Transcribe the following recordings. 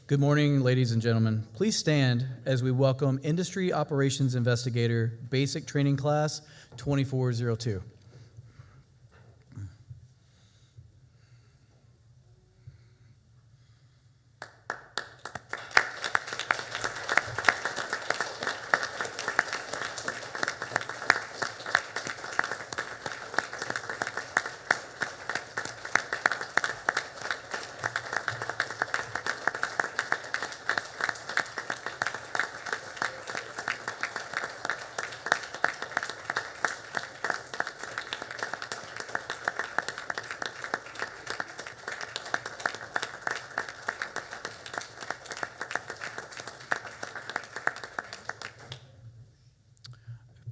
Good morning, ladies and gentlemen. Please stand as we welcome Industry Operations Investigator Basic Training Class 2402.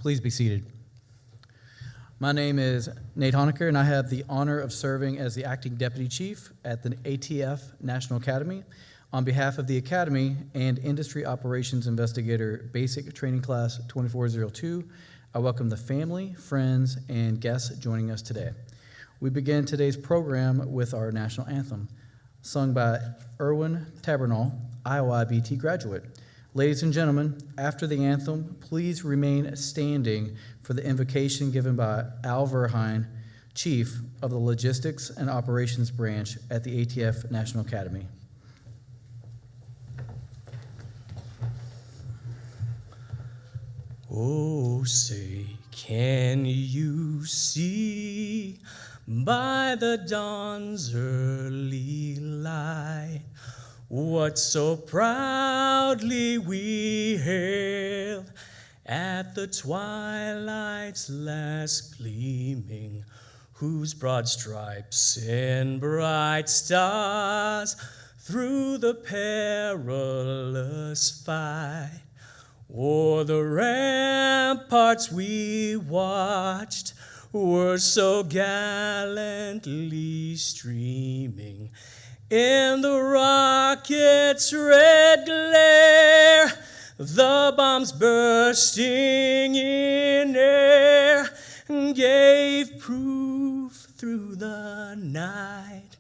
Please be seated. My name is Nate Honecker, and I have the honor of serving as the Acting Deputy Chief at the ATF National Academy. On behalf of the Academy and Industry Operations Investigator Basic Training Class 2402, I welcome the family, friends, and guests joining us today. We begin today's program with our national anthem, sung by Erwin Tabernal, IOIBT graduate. Ladies and gentlemen, after the anthem, please remain standing for the invocation given by Al Verheyen, Chief of the Logistics and Operations Branch at the ATF National Academy. Oh, say, can you see by the dawn's early light what so proudly we hailed at the twilight's last gleaming, whose broad stripes and bright stars through the perilous fight o'er the ramparts we watched were so gallantly streaming in the rocket's red glare, the bombs bursting in air gave proof through the night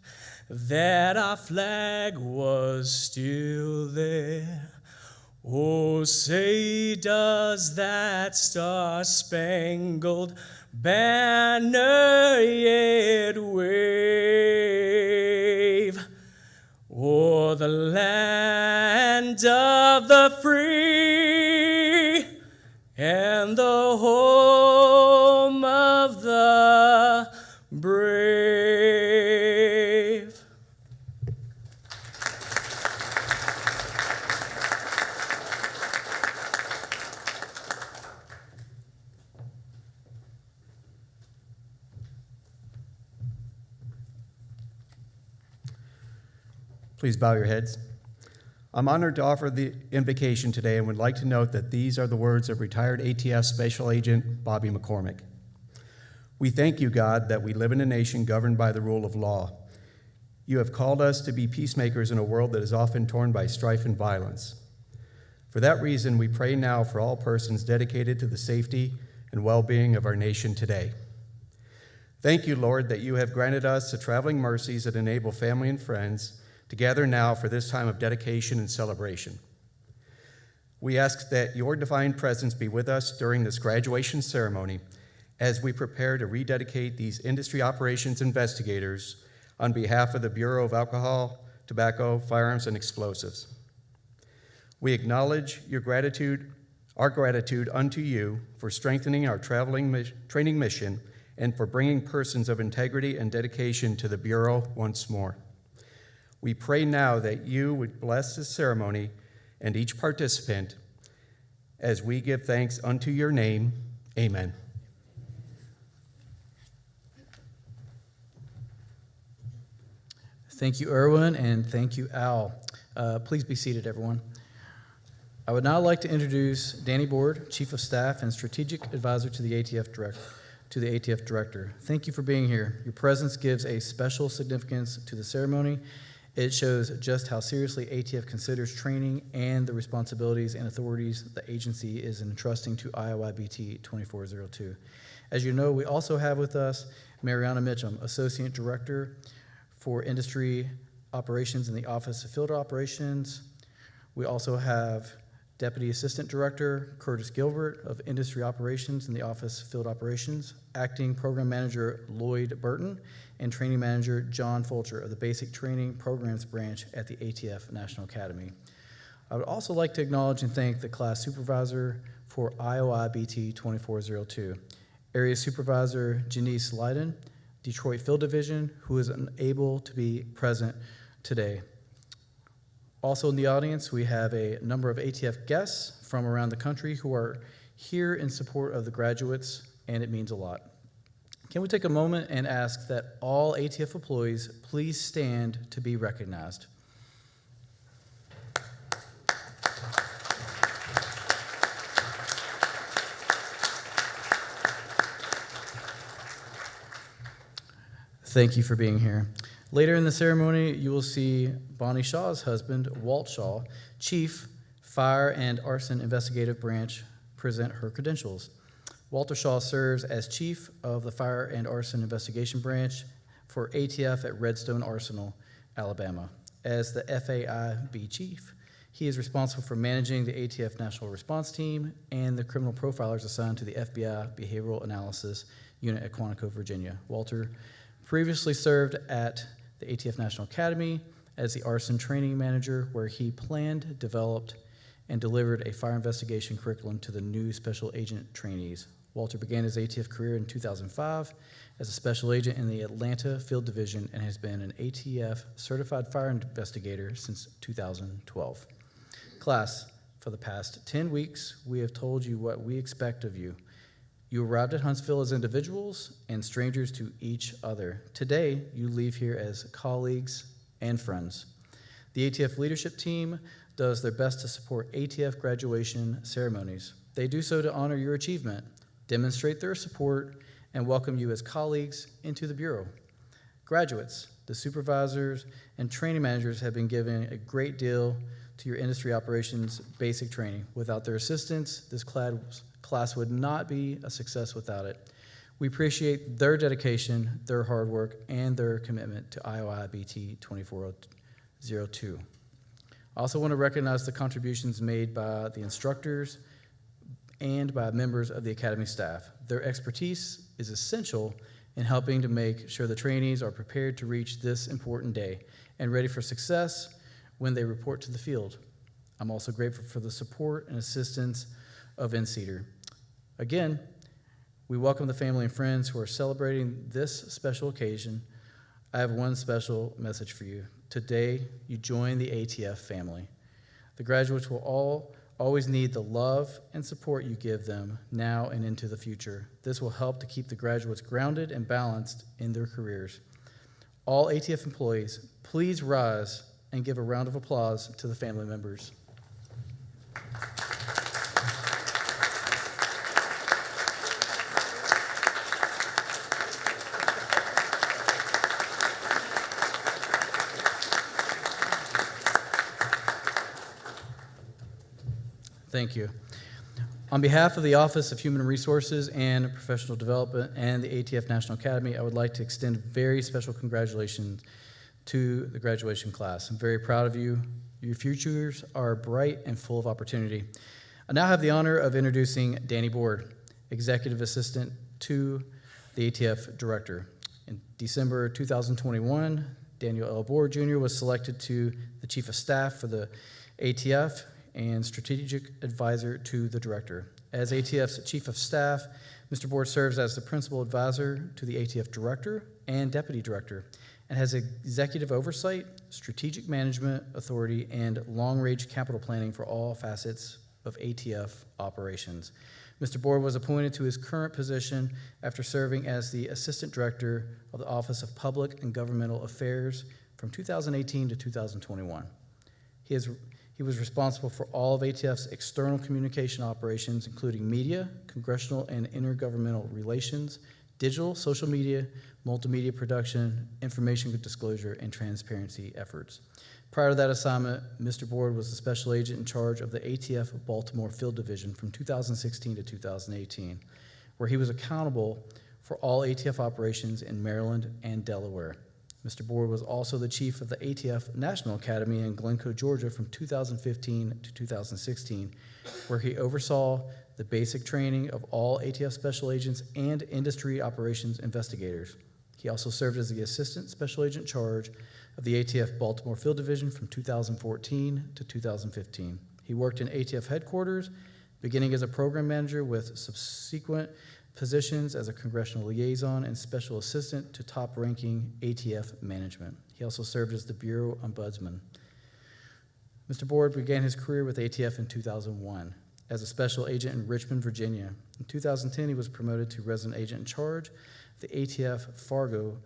that our flag was still there. Oh, say, does that star-spangled banner yet wave o'er the land of the free and the home of the brave? Please bow your heads. I'm honored to offer the invocation today and would like to note that these are the words of retired ATF Special Agent Bobby McCormick. We thank you, God, that we live in a nation governed by the rule of law. You have called us to be peacemakers in a world that is often torn by strife and violence. For that reason, we pray now for all persons dedicated to the safety and well-being of our nation today. Thank you, Lord, that you have granted us the traveling mercies that enable family and friends to gather now for this time of dedication and celebration. We ask that your divine presence be with us during this graduation ceremony as we prepare to rededicate these industry operations investigators on behalf of the Bureau of Alcohol, Tobacco, Firearms, and Explosives. We acknowledge our gratitude unto you for strengthening our training mission and for bringing persons of integrity and dedication to the Bureau once more. We pray now that you would bless this ceremony and each participant as we give thanks unto your name. Amen. Thank you, Erwin, and thank you, Al. Please be seated, everyone. I would now like to introduce Danny Board, Chief of Staff and Strategic Advisor to the ATF Director. Thank you for being here. Your presence gives a special significance to the ceremony. It shows just how seriously ATF considers training and the responsibilities and authorities the agency is entrusting to IOIBT 2402. As you know, we also have with us Mariana Mitchum, Associate Director for Industry Operations in the Office of Field Operations. We also have Deputy Assistant Director Curtis Gilbert of Industry Operations in the Office of Field Operations, Acting Program Manager Lloyd Burton, and Training Manager John Fulcher of the Basic Training Programs Branch at the ATF National Academy. I would also like to acknowledge and thank the class supervisor for IOIBT 2402, Area Supervisor Janice Leiden, Detroit Field Division, who is unable to be present today. Also in the audience, we have a number of ATF guests from around the country who are here in support of the graduates, and it means a lot. Can we take a moment and ask that all ATF employees please stand to be recognized? Thank you for being here. Later in the ceremony, you will see Bonnie Shaw's husband, Walt Shaw, Chief, Fire and Arson Investigative Branch, present her credentials. Walter Shaw serves as Chief of the Fire and Arson Investigation Branch for ATF at Redstone Arsenal, Alabama. As the FAIB Chief, he is responsible for managing the ATF National Response Team and the criminal profilers assigned to the FBI Behavioral Analysis Unit at Quantico, Virginia. Walter previously served at the ATF National Academy as the Arson Training Manager, where he planned, developed, and delivered a fire investigation curriculum to the new special agent trainees. Walter began his ATF career in 2005 as a special agent in the Atlanta Field Division and has been an ATF certified fire investigator since 2012. Class, for the past 10 weeks, we have told you what we expect of you. You arrived at Huntsville as individuals and strangers to each other. Today, you leave here as colleagues and friends. The ATF leadership team does their best to support ATF graduation ceremonies. They do so to honor your achievement, demonstrate their support, and welcome you as colleagues into the Bureau. Graduates, the supervisors, and training managers have been given a great deal to your industry operations basic training. Without their assistance, this class would not be a success without it. We appreciate their dedication, their hard work, and their commitment to IOIBT 2402. I also want to recognize the contributions made by the instructors and by members of the Academy staff. Their expertise is essential in helping to make sure the trainees are prepared to reach this important day and ready for success when they report to the field. I'm also grateful for the support and assistance of NCETR. Again, we welcome the family and friends who are celebrating this special occasion. I have one special message for you. Today, you join the ATF family. The graduates will always need the love and support you give them now and into the future. This will help to keep the graduates grounded and balanced in their careers. All ATF employees, please rise and give a round of applause to the family members. Thank you. On behalf of the Office of Human Resources and Professional Development and the ATF National Academy, I would like to extend very special congratulations to the graduation class. I'm very proud of you. Your futures are bright and full of opportunity. I now have the honor of introducing Danny Board, Executive Assistant to the ATF Director. In December 2021, Daniel L. Board Jr. was selected to the Chief of Staff for the ATF and Strategic Advisor to the Director. As ATF's Chief of Staff, Mr. Board serves as the Principal Advisor to the ATF Director and Deputy Director and has executive oversight, strategic management authority, and long-range capital planning for all facets of ATF operations. Mr. Board was appointed to his current position after serving as the Assistant Director of the Office of Public and Governmental Affairs from 2018 to 2021. He was responsible for all of ATF's external communication operations, including media, congressional and intergovernmental relations, digital, social media, multimedia production, information disclosure, and transparency efforts. Prior to that assignment, Mr. Board was the special agent in charge of the ATF Baltimore Field Division from 2016 to 2018, where he was accountable for all ATF operations in Maryland and Delaware. Mr. Board was also the chief of the ATF National Academy in Glencoe, Georgia from 2015 to 2016, where he oversaw the basic training of all ATF special agents and industry operations investigators. He also served as the assistant special agent in charge of the ATF Baltimore Field Division from 2014 to 2015. He worked in ATF headquarters, beginning as a program manager with subsequent positions as a congressional liaison and special assistant to top-ranking ATF management. He also served as the Bureau Ombudsman. Mr. Board began his career with ATF in 2001 as a special agent in Richmond, Virginia. In 2010, he was promoted to resident agent in charge of the ATF Fargo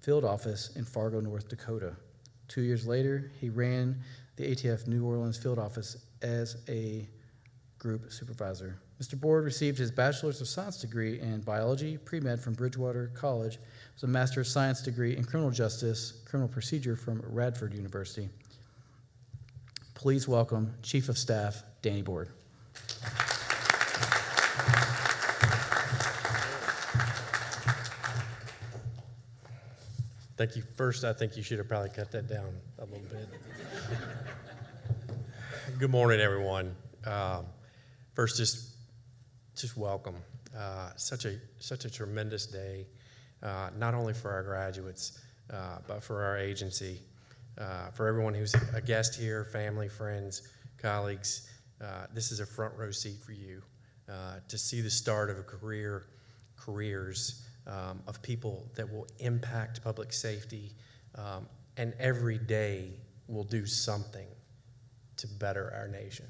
field office in Fargo, North Dakota. 2 years later, he ran the ATF New Orleans field office as a group supervisor. Mr. Board received his Bachelor's of Science degree in Biology, Pre-Med from Bridgewater College, with a Master of Science degree in Criminal Justice, Criminal Procedure from Radford University. Please welcome Chief of Staff, Danny Board. Thank you. First, I think you should have probably cut that down a little bit. Good morning, everyone. First, just welcome. Such a tremendous day, not only for our graduates, but for our agency, for everyone who's a guest here, family, friends, colleagues. This is a front row seat for you to see the start of careers of people that will impact public safety, and every day will do something to better our nation.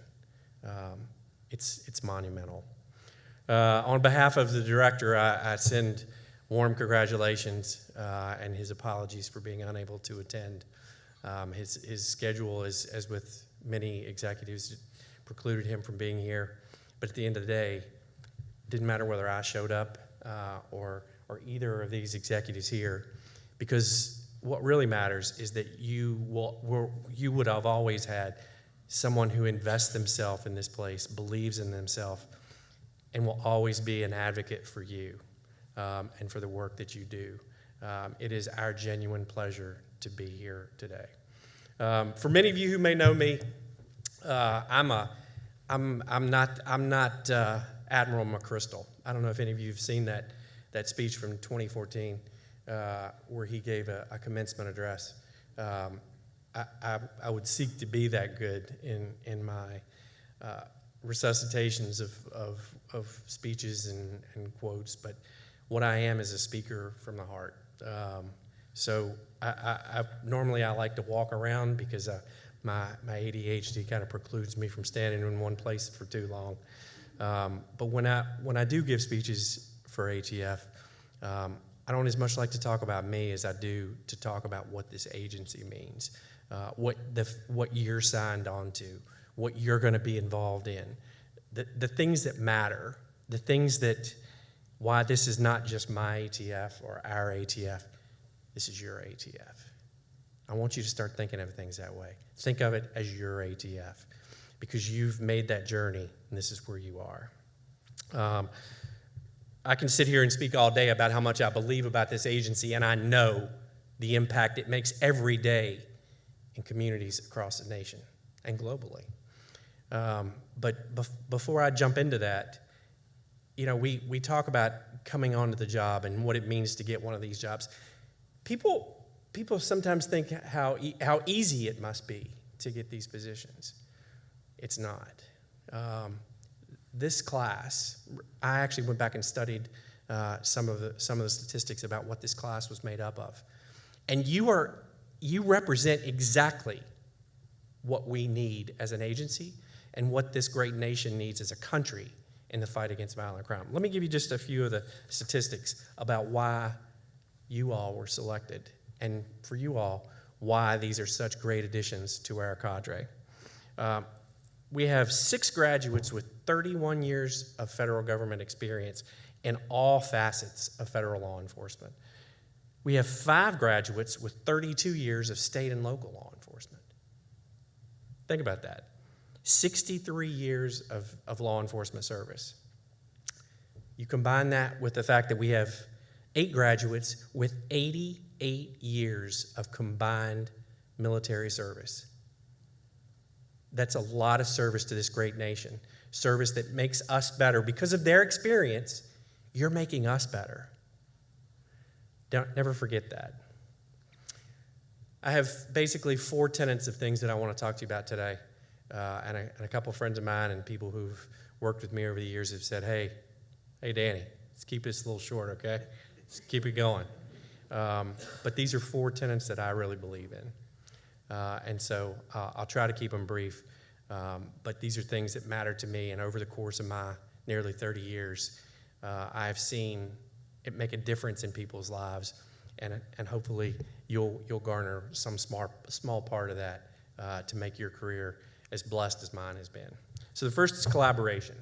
It's monumental. On behalf of the director, I send warm congratulations and his apologies for being unable to attend. His schedule, as with many executives, precluded him from being here. But at the end of the day, it didn't matter whether I showed up or either of these executives here, because what really matters is that you would have always had someone who invests themselves in this place, believes in themselves, and will always be an advocate for you and for the work that you do. It is our genuine pleasure to be here today. For many of you who may know me, I'm not Admiral McChrystal. I don't know if any of you have seen that speech from 2014 where he gave a commencement address. I would seek to be that good in my resuscitations of speeches and quotes, but what I am is a speaker from the heart. So normally I like to walk around because my ADHD kind of precludes me from standing in one place for too long. But when I do give speeches for ATF, I don't as much like to talk about me as I do to talk about what this agency means, what you're signed on to, what you're going to be involved in, the things that matter, the things that why this is not just my ATF or our ATF, this is your ATF. I want you to start thinking of things that way. Think of it as your ATF because you've made that journey and this is where you are. I can sit here and speak all day about how much I believe about this agency, and I know the impact it makes every day in communities across the nation and globally. But before I jump into that, you know, we talk about coming onto the job and what it means to get one of these jobs. People sometimes think how easy it must be to get these positions. It's not. This class, I actually went back and studied some of the statistics about what this class was made up of, and you represent exactly what we need as an agency and what this great nation needs as a country in the fight against violent crime. Let me give you just a few of the statistics about why you all were selected, and for you all, why these are such great additions to our cadre. We have 6 graduates with 31 years of federal government experience in all facets of federal law enforcement. We have 5 graduates with 32 years of state and local law enforcement. Think about that. 63 years of law enforcement service. You combine that with the fact that we have 8 graduates with 88 years of combined military service. That's a lot of service to this great nation. Service that makes us better. Because of their experience, you're making us better. Never forget that. I have basically 4 tenets of things that I want to talk to you about today. And a couple of friends of mine and people who've worked with me over the years have said, hey, Danny, let's keep this a little short, okay? Let's keep it going. But these are 4 tenets that I really believe in. And so I'll try to keep them brief, but these are things that matter to me, and over the course of my nearly 30 years, I've seen it make a difference in people's lives, and hopefully you'll garner some small part of that to make your career as blessed as mine has been. So the first is collaboration.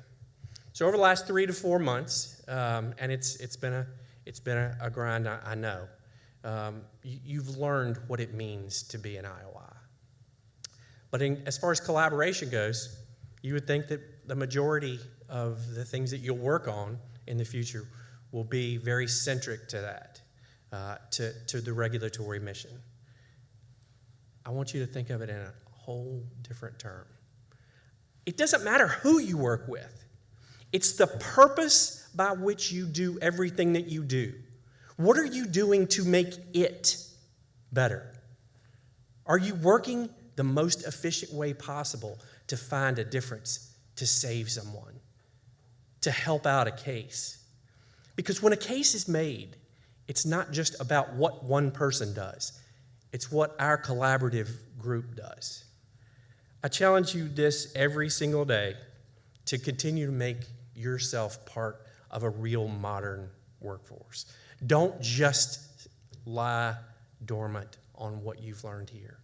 So over the last 3 to 4 months, and it's been a grind, I know. You've learned what it means to be an IOI. But as far as collaboration goes, you would think that the majority of the things that you'll work on in the future will be very centric to that, to the regulatory mission. I want you to think of it in a whole different term. It doesn't matter who you work with. It's the purpose by which you do everything that you do. What are you doing to make it better? Are you working the most efficient way possible to find a difference, to save someone, to help out a case? Because when a case is made, it's not just about what one person does. It's what our collaborative group does. I challenge you this every single day to continue to make yourself part of a real modern workforce. Don't just lie dormant on what you've learned here.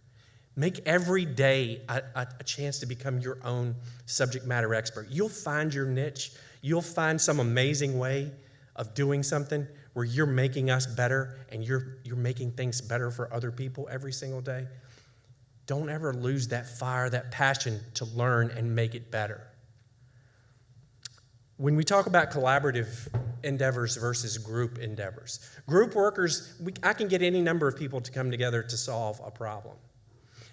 Make every day a chance to become your own subject matter expert. You'll find your niche. You'll find some amazing way of doing something where you're making us better and you're making things better for other people every single day. Don't ever lose that fire, that passion to learn and make it better. When we talk about collaborative endeavors versus group endeavors, group workers, I can get any number of people to come together to solve a problem.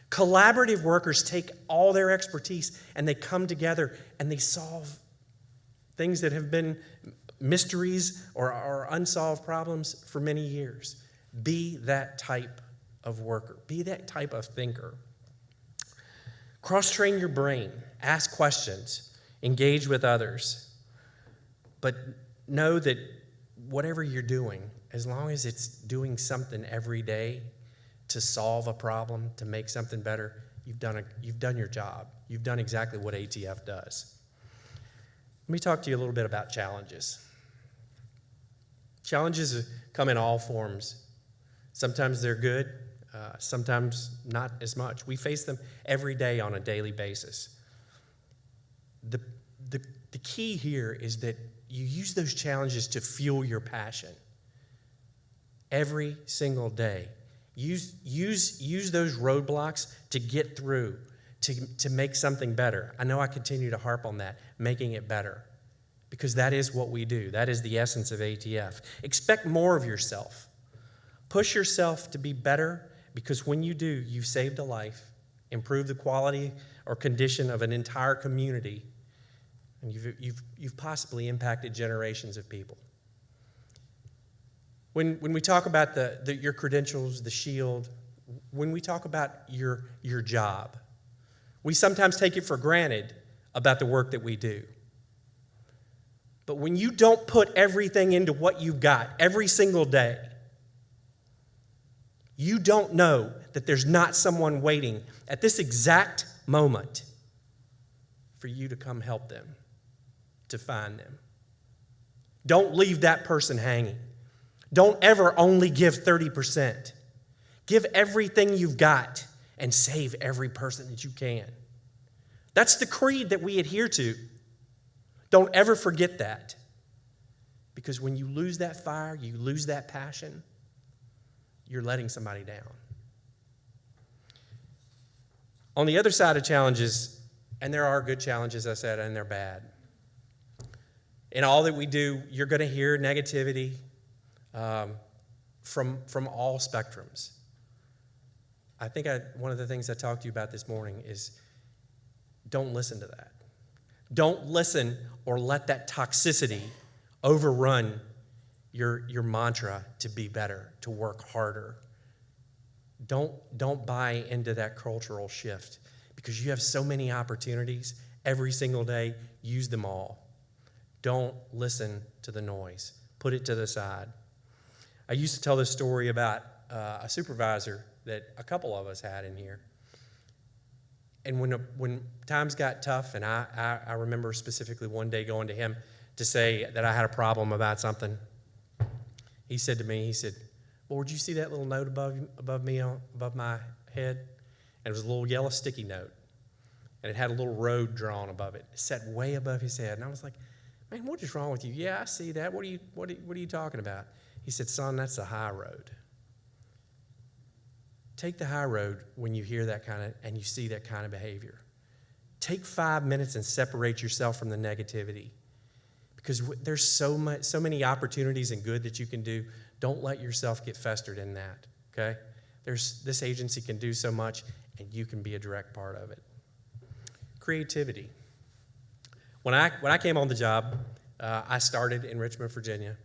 Collaborative workers take all their expertise and they come together and they solve things that have been mysteries or unsolved problems for many years. Be that type of worker. Be that type of thinker. Cross-train your brain. Ask questions. Engage with others. But know that whatever you're doing, as long as it's doing something every day to solve a problem, to make something better, you've done your job. You've done exactly what ATF does. Let me talk to you a little bit about challenges. Challenges come in all forms. Sometimes they're good, sometimes not as much. We face them every day on a daily basis. The key here is that you use those challenges to fuel your passion. Every single day. Use those roadblocks to get through, to make something better. I know I continue to harp on that, making it better, because that is what we do. That is the essence of ATF. Expect more of yourself. Push yourself to be better, because when you do, you've saved a life, improved the quality or condition of an entire community, and you've possibly impacted generations of people. When we talk about your credentials, the shield, when we talk about your job, we sometimes take it for granted about the work that we do. But when you don't put everything into what you've got every single day, you don't know that there's not someone waiting at this exact moment for you to come help them, to find them. Don't leave that person hanging. Don't ever only give 30%. Give everything you've got and save every person that you can. That's the creed that we adhere to. Don't ever forget that. Because when you lose that fire, you lose that passion, you're letting somebody down. On the other side of challenges, and there are good challenges, I said, and they're bad. In all that we do, you're going to hear negativity from all spectrums. I think one of the things I talked to you about this morning is don't listen to that. Don't listen or let that toxicity overrun your mantra to be better, to work harder. Don't buy into that cultural shift because you have so many opportunities every single day. Use them all. Don't listen to the noise. Put it to the side. I used to tell this story about a supervisor that a couple of us had in here. And when times got tough, and I remember specifically one day going to him to say that I had a problem about something, he said to me, well, did you see that little note above my head? And it was a little yellow sticky note. And it had a little road drawn above it. It sat way above his head. And I was like, man, what is wrong with you? Yeah, I see that. What are you talking about? He said, son, that's the high road. Take the high road when you hear that and you see that kind of behavior. Take 5 minutes and separate yourself from the negativity. Because there's so many opportunities and good that you can do. Don't let yourself get festered in that, okay? This agency can do so much, and you can be a direct part of it. Creativity. When I came on the job, I started in Richmond, Virginia,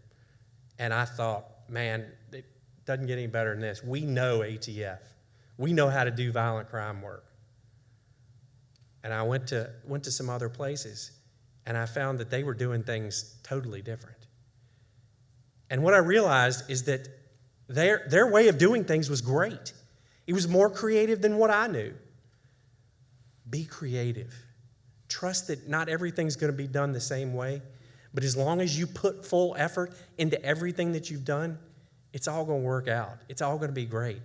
and I thought, man, it doesn't get any better than this. We know ATF. We know how to do violent crime work. And I went to some other places, and I found that they were doing things totally different. And what I realized is that their way of doing things was great. It was more creative than what I knew. Be creative. Trust that not everything's going to be done the same way, but as long as you put full effort into everything that you've done, it's all going to work out. It's all going to be great.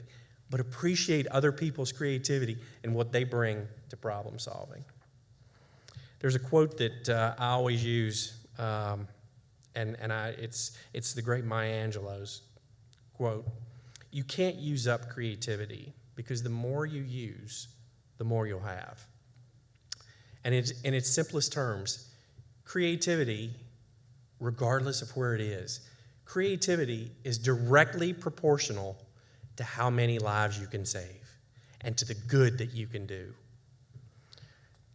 But appreciate other people's creativity and what they bring to problem solving. There's a quote that I always use, it's the great Maya Angelou's quote. You can't use up creativity because the more you use, the more you'll have. And in its simplest terms, creativity, regardless of where it is, creativity is directly proportional to how many lives you can save and to the good that you can do.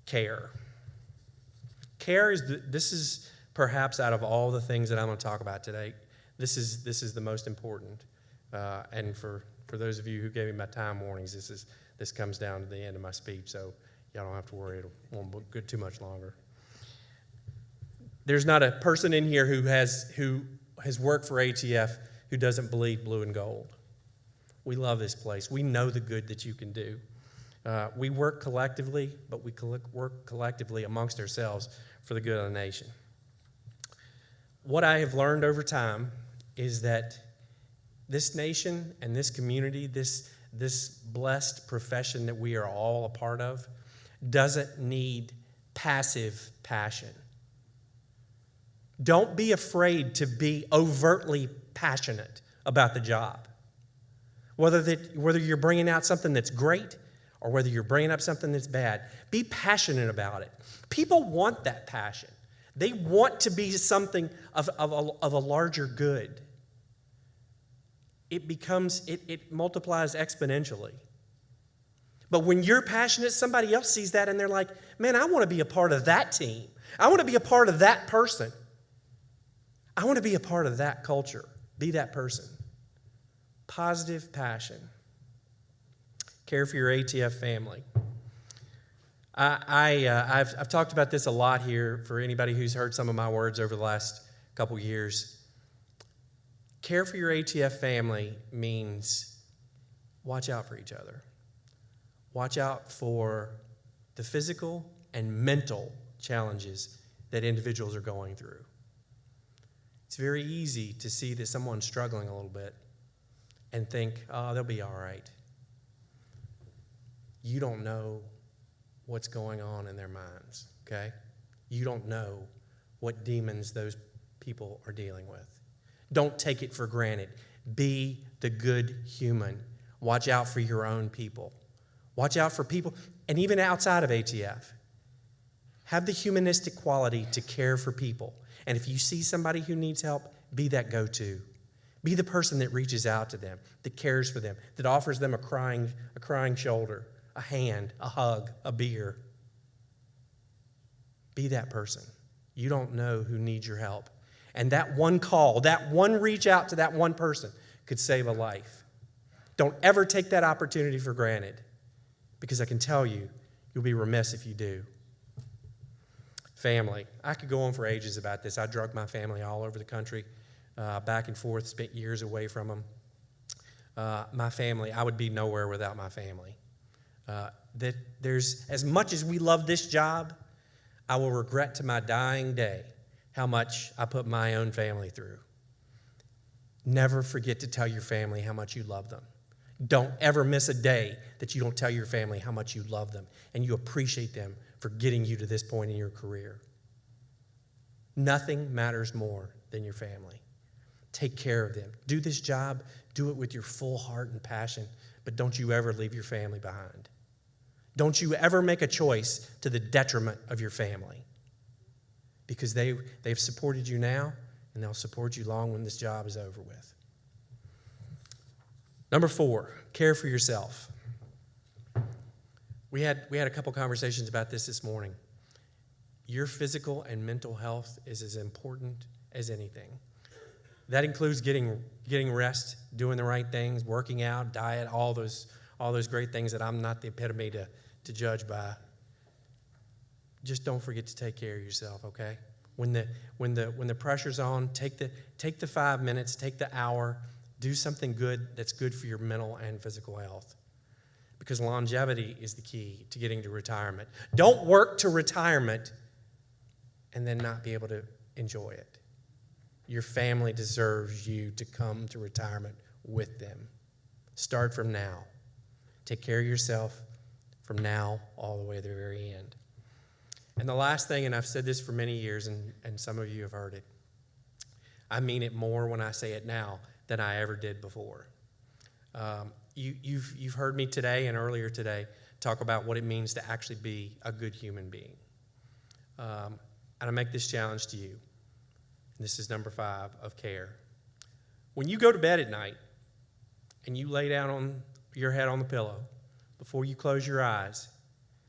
Care. Care this is perhaps out of all the things that I'm going to talk about today, this is the most important. And for those of you who gave me my time warnings, this comes down to the end of my speech, so y'all don't have to worry. It won't go too much longer. There's not a person in here who has worked for ATF who doesn't bleed blue and gold. We love this place. We know the good that you can do. We work collectively, but we work collectively amongst ourselves for the good of the nation. What I have learned over time is that this nation and this community, this blessed profession that we are all a part of, doesn't need passive passion. Don't be afraid to be overtly passionate about the job. Whether you're bringing out something that's great or whether you're bringing up something that's bad, be passionate about it. People want that passion. They want to be something of a larger good. It multiplies exponentially. But when you're passionate, somebody else sees that and they're like, man, I want to be a part of that team. I want to be a part of that person. I want to be a part of that culture. Be that person. Positive passion. Care for your ATF family. I've talked about this a lot here for anybody who's heard some of my words over the last couple years. Care for your ATF family means watch out for each other. Watch out for the physical and mental challenges that individuals are going through. It's very easy to see that someone's struggling a little bit and think, oh, they'll be all right. You don't know what's going on in their minds, okay? You don't know what demons those people are dealing with. Don't take it for granted. Be the good human. Watch out for your own people. Watch out for people, and even outside of ATF. Have the humanistic quality to care for people. And if you see somebody who needs help, be that go-to. Be the person that reaches out to them, that cares for them, that offers them a crying shoulder, a hand, a hug, a beer. Be that person. You don't know who needs your help. And that one call, that one reach out to that one person could save a life. Don't ever take that opportunity for granted, because I can tell you, you'll be remiss if you do. Family. I could go on for ages about this. I drug my family all over the country, back and forth, spent years away from them. My family, I would be nowhere without my family. That there's, as much as we love this job, I will regret to my dying day how much I put my own family through. Never forget to tell your family how much you love them. Don't ever miss a day that you don't tell your family how much you love them and you appreciate them for getting you to this point in your career. Nothing matters more than your family. Take care of them. Do this job, do it with your full heart and passion, but don't you ever leave your family behind. Don't you ever make a choice to the detriment of your family, because they've supported you now, and they'll support you long when this job is over with. Number 4, care for yourself. We had a couple conversations about this morning. Your physical and mental health is as important as anything. That includes getting rest, doing the right things, working out, diet, all those great things that I'm not the epitome to judge by. Just don't forget to take care of yourself, okay? When the pressure's on, take the 5 minutes, take the hour, do something good that's good for your mental and physical health. Because longevity is the key to getting to retirement. Don't work to retirement and then not be able to enjoy it. Your family deserves you to come to retirement with them. Start from now. Take care of yourself from now all the way to the very end. And the last thing, and I've said this for many years, and some of you have heard it, I mean it more when I say it now than I ever did before. You've heard me today and earlier today talk about what it means to actually be a good human being. And I make this challenge to you. And this is number 5 of care. When you go to bed at night and you lay down on your head on the pillow, before you close your eyes,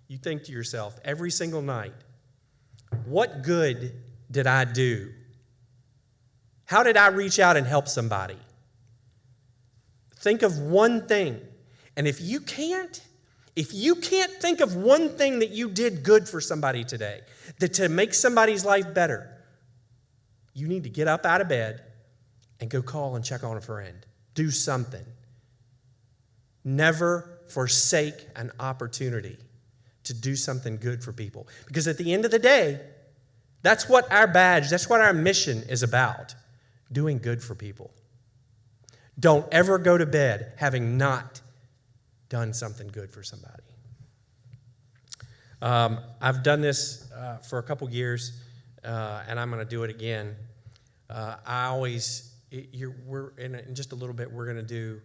you think to yourself every single night, what good did I do? How did I reach out and help somebody? Think of one thing. And if you can't think of one thing that you did good for somebody today, that to make somebody's life better, you need to get up out of bed and go call and check on a friend. Do something. Never forsake an opportunity to do something good for people. Because at the end of the day, that's what our badge, that's what our mission is about, doing good for people. Don't ever go to bed having not done something good for somebody. I've done this for a couple years, and I'm going to do it again. In just a little bit, we're going to do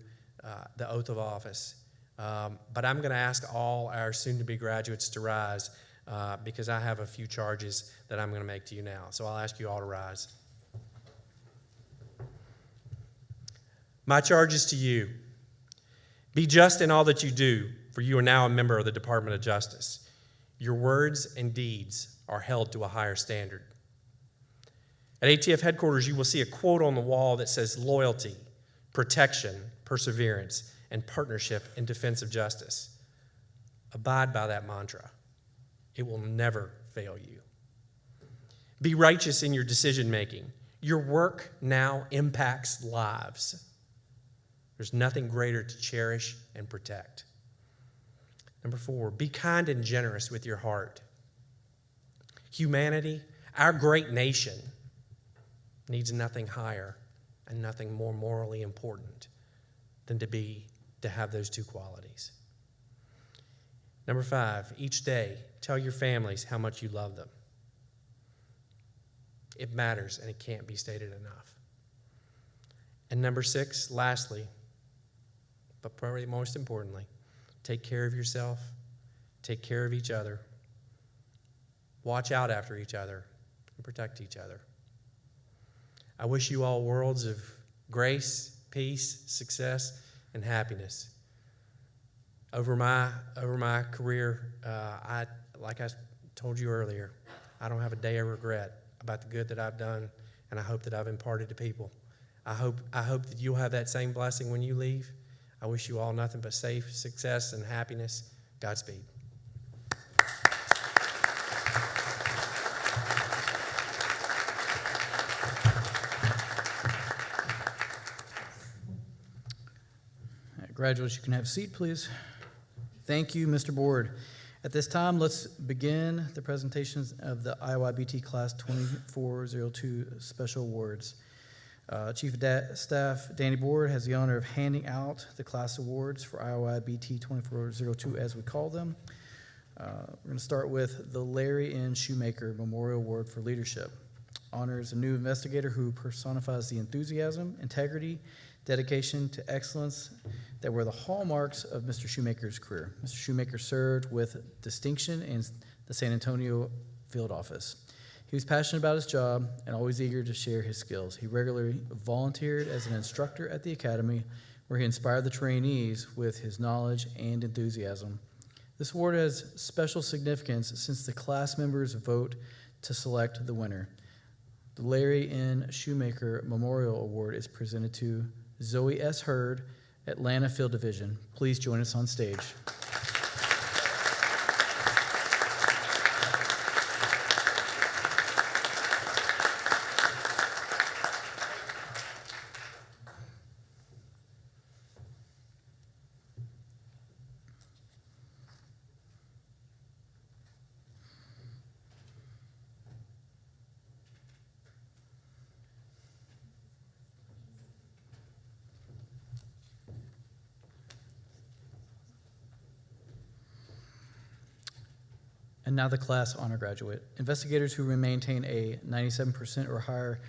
the oath of office. But I'm going to ask all our soon-to-be graduates to rise because I have a few charges that I'm going to make to you now. So I'll ask you all to rise. My charges to you: be just in all that you do, for you are now a member of the Department of Justice. Your words and deeds are held to a higher standard. At ATF headquarters, you will see a quote on the wall that says loyalty, protection, perseverance, and partnership in defense of justice. Abide by that mantra. It will never fail you. Be righteous in your decision making. Your work now impacts lives. There's nothing greater to cherish and protect. Number 4, be kind and generous with your heart. Humanity, our great nation, needs nothing higher and nothing more morally important than to have those 2 qualities. Number 5, each day, tell your families how much you love them. It matters, and it can't be stated enough. And number 6, lastly, but probably most importantly, take care of yourself, take care of each other, watch out after each other, and protect each other. I wish you all worlds of grace, peace, success, and happiness. Over my career, like I told you earlier, I don't have a day of regret about the good that I've done, and I hope that I've imparted to people. I hope that you'll have that same blessing when you leave. I wish you all nothing but safe success and happiness. Godspeed. Graduates, you can have a seat, please. Thank you, Mr. Board. At this time, let's begin the presentations of the IOIBT Class 2402 Special Awards. Chief of Staff Danny Board has the honor of handing out the class awards for IOIBT 2402, as we call them. We're going to start with the Larry N. Shoemaker Memorial Award for Leadership. Honors a new investigator who personifies the enthusiasm, integrity, dedication to excellence that were the hallmarks of Mr. Shoemaker's career. Mr. Shoemaker served with distinction in the San Antonio field office. He was passionate about his job and always eager to share his skills. He regularly volunteered as an instructor at the academy, where he inspired the trainees with his knowledge and enthusiasm. This award has special significance since the class members vote to select the winner. The Larry N. Shoemaker Memorial Award is presented to Zoe S. Hurd, Atlanta Field Division. Please join us on stage. And now the class honor graduate. Investigators who maintain a 97% or higher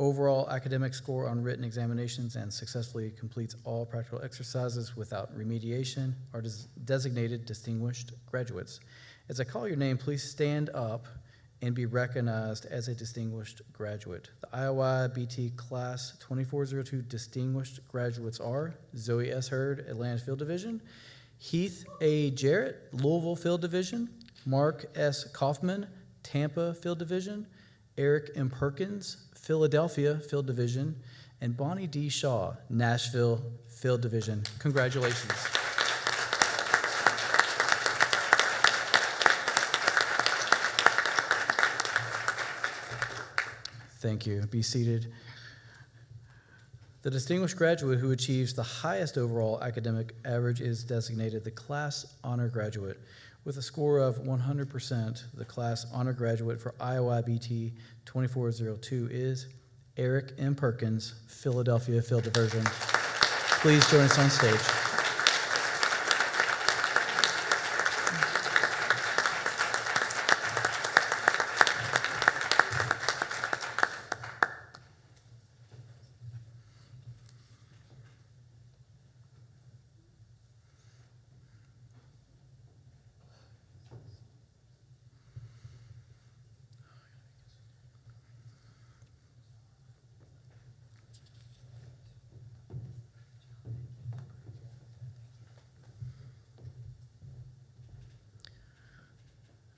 overall academic score on written examinations and successfully completes all practical exercises without remediation are designated distinguished graduates. As I call your name, please stand up and be recognized as a distinguished graduate. The IOIBT Class 2402 distinguished graduates are Zoe S. Hurd, Atlanta Field Division; Heath A. Jarrett, Louisville Field Division; Mark S. Kaufman, Tampa Field Division; Eric M. Perkins, Philadelphia Field Division; and Bonnie D. Shaw, Nashville Field Division. Congratulations. Thank you. Be seated. The distinguished graduate who achieves the highest overall academic average is designated the Class Honor Graduate. With a score of 100%, the Class Honor Graduate for IOIBT 2402 is Eric M. Perkins, Philadelphia Field Division. Please join us on stage.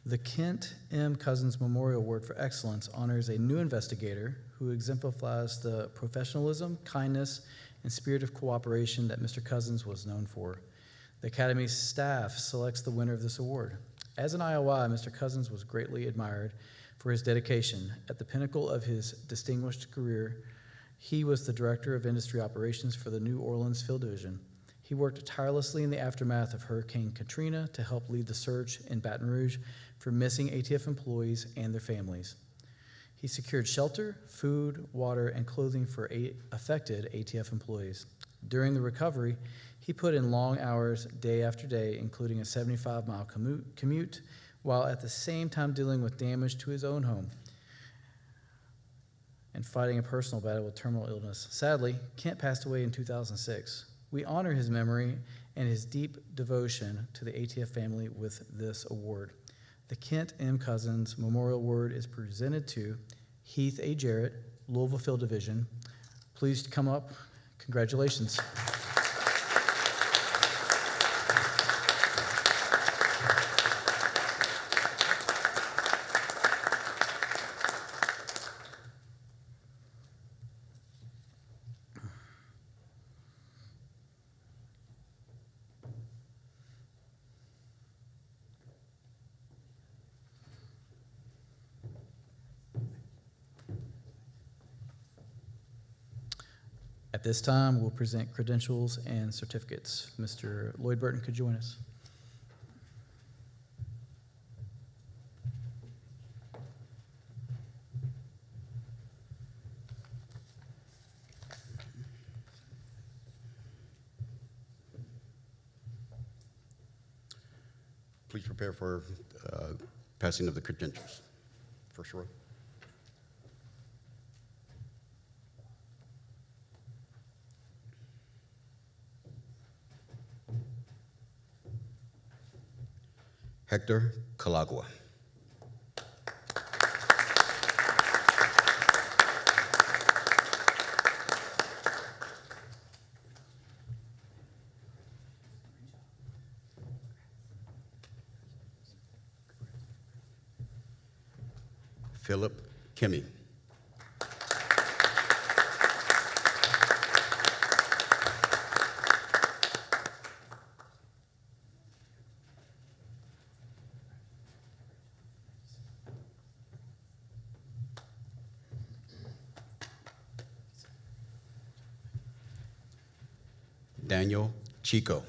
The Kent M. Cousins Memorial Award for Excellence honors a new investigator who exemplifies the professionalism, kindness, and spirit of cooperation that Mr. Cousins was known for. The Academy's staff selects the winner of this award. As an IOI, Mr. Cousins was greatly admired for his dedication. At the pinnacle of his distinguished career, he was the Director of Industry Operations for the New Orleans Field Division. He worked tirelessly in the aftermath of Hurricane Katrina to help lead the search in Baton Rouge for missing ATF employees and their families. He secured shelter, food, water, and clothing for affected ATF employees. During the recovery, he put in long hours day after day, including a 75-mile commute, while at the same time dealing with damage to his own home and fighting a personal battle with terminal illness. Sadly, Kent passed away in 2006. We honor his memory and his deep devotion to the ATF family with this award. The Kent M. Cousins Memorial Award is presented to Heath A. Jarrett, Louisville Field Division. Please come up. Congratulations. At this time, we'll present credentials and certificates. Mr. Lloyd Burton could join us. Please prepare for passing of the credentials. First row. Hector Calagua. Philip Kimmy. Daniel Chico.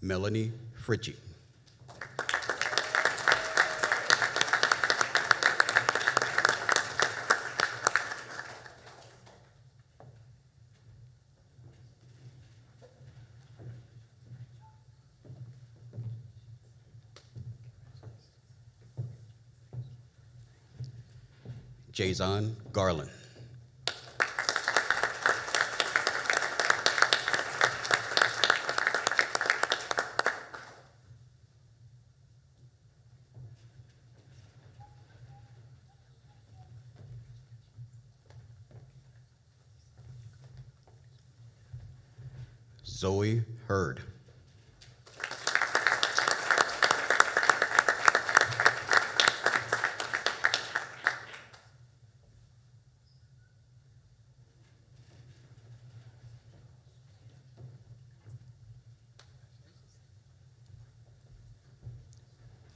Melanie Fritchie. Jason Garland. Zoe Hurd.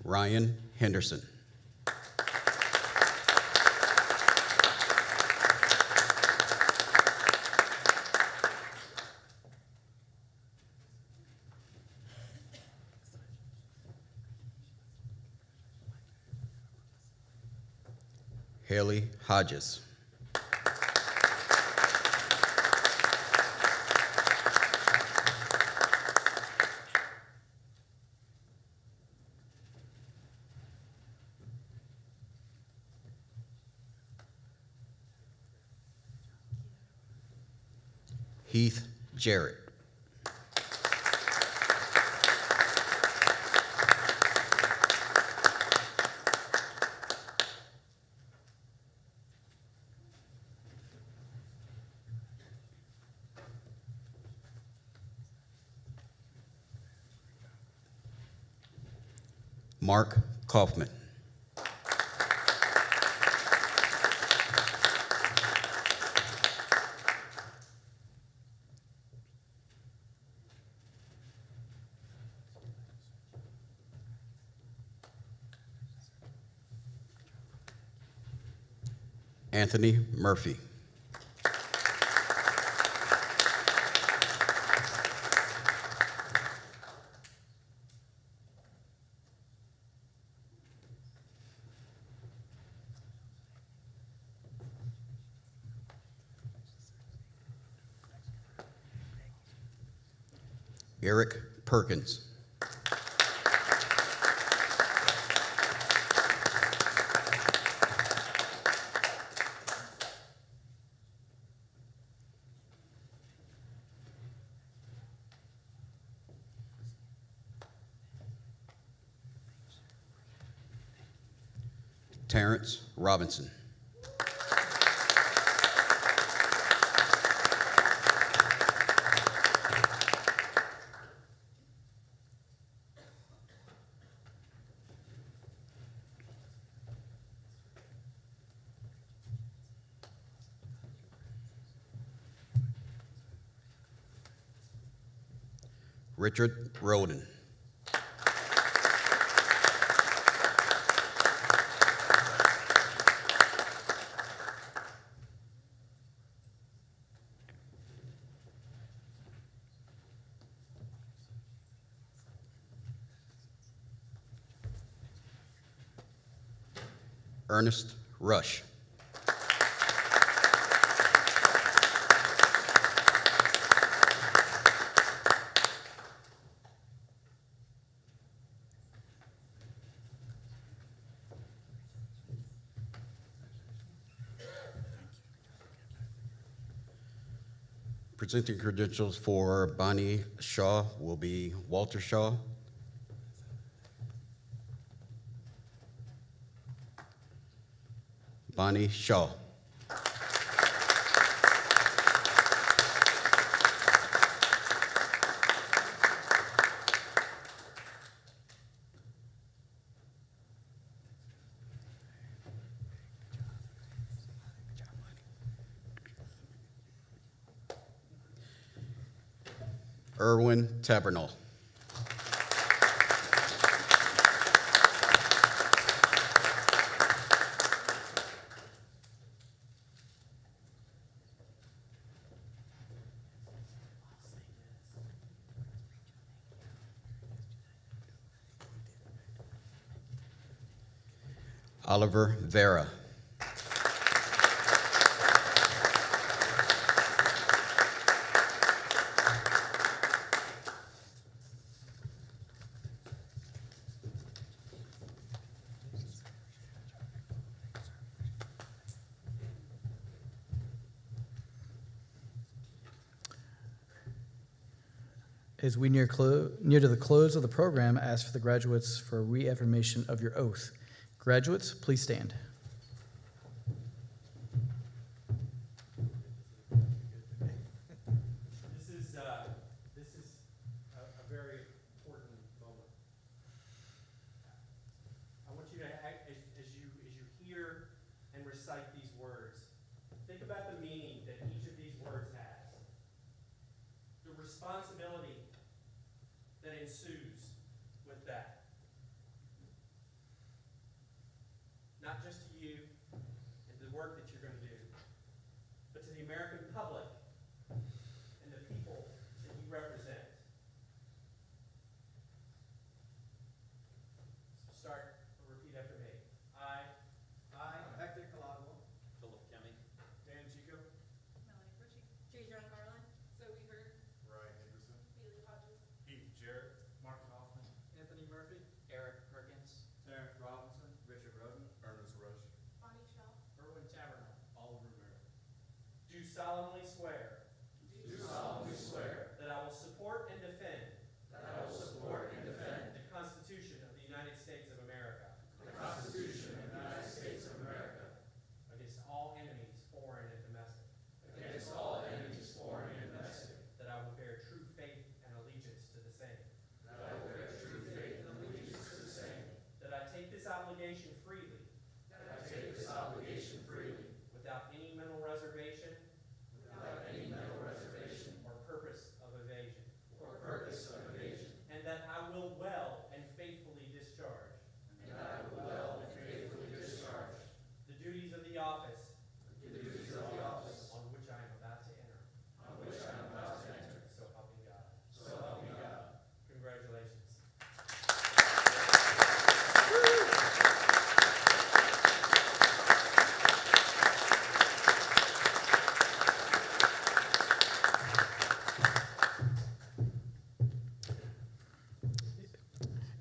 Ryan Henderson. Haley Hodges. Heath Jarrett. Mark Kaufman. Anthony Murphy. Eric Perkins. Terrence Robinson. Richard Roden. Ernest Rush. Presenting credentials for Bonnie Shaw will be Walter Shaw. Bonnie Shaw. Erwin Tabernal. Oliver Vera. As we near to the close of the program, I ask for the graduates for a reaffirmation of your oath. Graduates, please stand. This is a very important moment. I want you to, as you hear and recite these words, think about the meaning that each of these words has. The responsibility that ensues with that. Not just to you and the work that you're going to do, but to the American public and the people that you represent. So start or repeat after me. I, Hector Calabro, Philip Kemi, Dan Chico, Melanie Ritchie. Jason Garland. Zoe Hurd. Ryan Nickerson, Bailey Hodges. Heath Jarrett, Mark Hoffman, Anthony Murphy, Eric Perkins, Terrence Robinson, Richard Roden, Ernest Rush, Bonnie Shaw. Erwin Tabernal. Oliver Merritt. do solemnly swear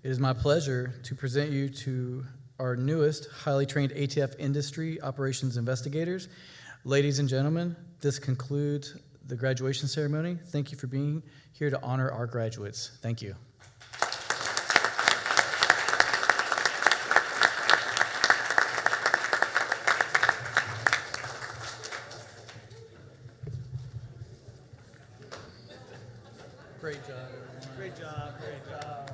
It is my pleasure to present you to our newest highly trained ATF industry operations investigators. Ladies and gentlemen, this concludes the graduation ceremony. Thank you for being here to honor our graduates. Thank you. Great job, everyone. Great job, great job.